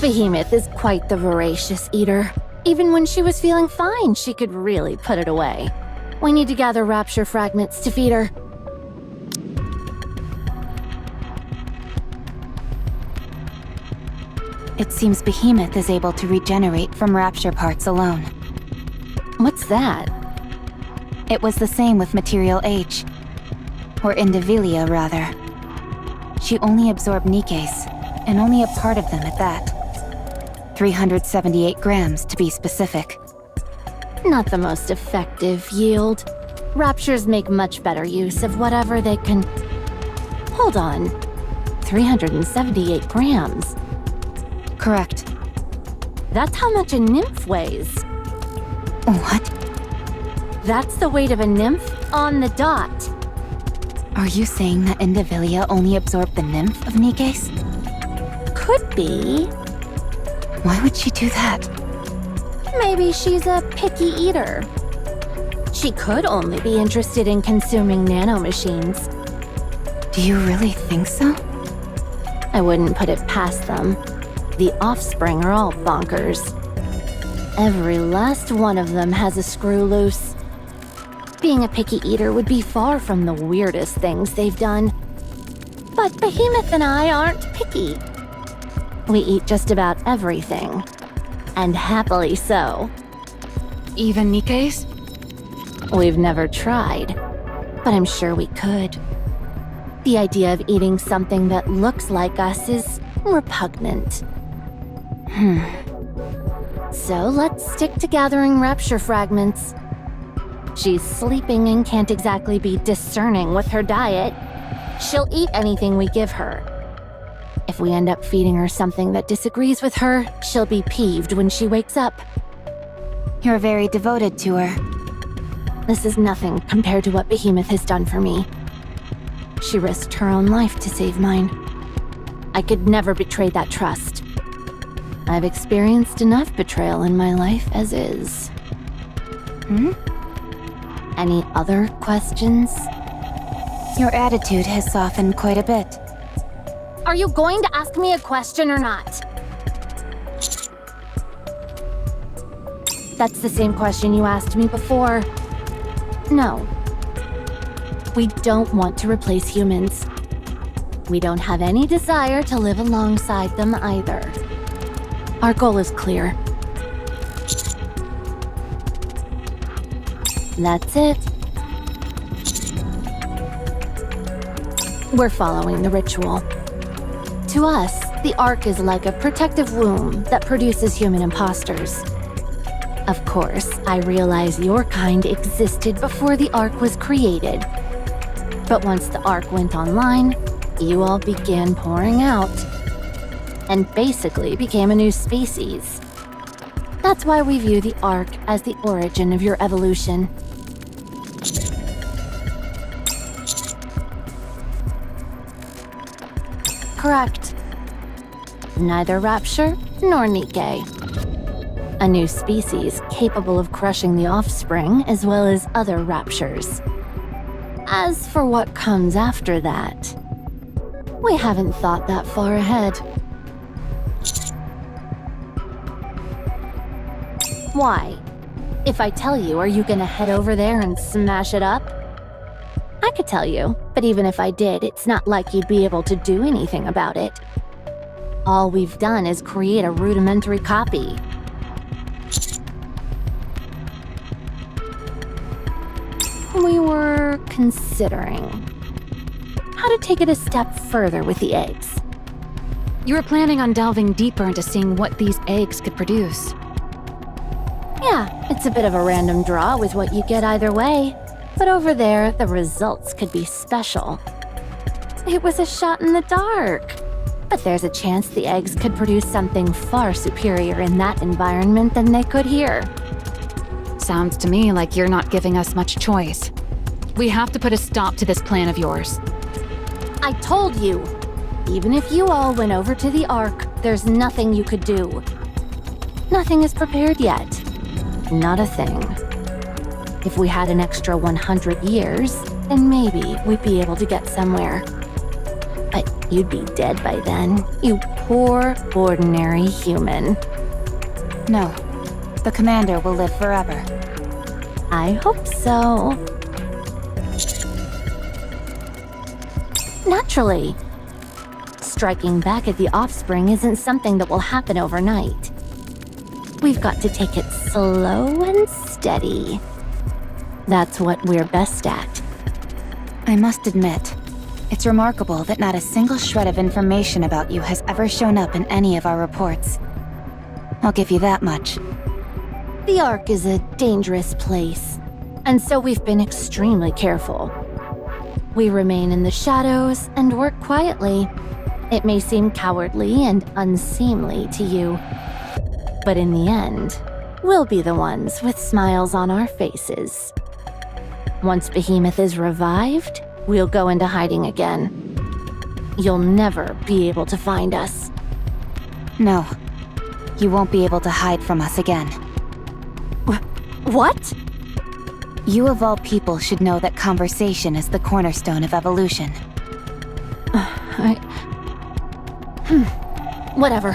Behemoth is quite the voracious eater. Even when she was feeling fine, she could really put it away. We need to gather Rapture fragments to feed her. It seems Behemoth is able to regenerate from Rapture parts alone. What's that? It was the same with Material H. Or Indivilia, rather. She only absorbed Nikke's, and only a part of them at that. 378 grams, to be specific. Not the most effective yield. Raptures make much better use of whatever they can... Hold on. 378 grams. Correct. That's how much a nymph weighs. What? That's the weight of a nymph on the dot. Are you saying that Indivilia only absorbed the nymph of Nikke's? Could be. Why would she do that? Maybe she's a picky eater. She could only be interested in consuming nanomachines. Do you really think so? I wouldn't put it past them. The offspring are all bonkers. Every last one of them has a screw loose. Being a picky eater would be far from the weirdest things they've done. But Behemoth and I aren't picky. We eat just about everything. And happily so. Even Nikke's? We've never tried, but I'm sure we could. The idea of eating something that looks like us is repugnant. So let's stick to gathering Rapture fragments. She's sleeping and can't exactly be discerning with her diet. She'll eat anything we give her. If we end up feeding her something that disagrees with her, she'll be peeved when she wakes up. You're very devoted to her. This is nothing compared to what Behemoth has done for me. She risked her own life to save mine. I could never betray that trust. I've experienced enough betrayal in my life as is. Any other questions? Your attitude has softened quite a bit. Are you going to ask me a question or not? That's the same question you asked me before. No. We don't want to replace humans. We don't have any desire to live alongside them either. Our goal is clear. That's it. We're following the ritual. To us, the Ark is like a protective womb that produces human imposters. Of course, I realize your kind existed before the Ark was created. But once the Ark went online, you all began pouring out. And basically became a new species. That's why we view the Ark as the origin of your evolution. Correct. Neither Rapture nor Nikke. A new species capable of crushing the offspring as well as other Raptures. As for what comes after that, we haven't thought that far ahead. Why? If I tell you, are you gonna head over there and smash it up? I could tell you, but even if I did, it's not like you'd be able to do anything about it. All we've done is create a rudimentary copy. We were considering how to take it a step further with the eggs. You were planning on delving deeper into seeing what these eggs could produce. Yeah, it's a bit of a random draw with what you get either way. But over there, the results could be special. It was a shot in the dark. But there's a chance the eggs could produce something far superior in that environment than they could here. Sounds to me like you're not giving us much choice. We have to put a stop to this plan of yours. I told you! Even if you all went over to the Ark, there's nothing you could do. Nothing is prepared yet. Not a thing. If we had an extra 100 years, then maybe we'd be able to get somewhere. But you'd be dead by then, you poor, ordinary human. No. The commander will live forever. I hope so. Naturally. Striking back at the offspring isn't something that will happen overnight. We've got to take it slow and steady. That's what we're best at. I must admit, it's remarkable that not a single shred of information about you has ever shown up in any of our reports. I'll give you that much. The Ark is a dangerous place, and so we've been extremely careful. We remain in the shadows and work quietly. It may seem cowardly and unseemly to you, but in the end, we'll be the ones with smiles on our faces. Once Behemoth is revived, we'll go into hiding again. You'll never be able to find us. No. You won't be able to hide from us again. What? You of all people should know that conversation is the cornerstone of evolution. Whatever.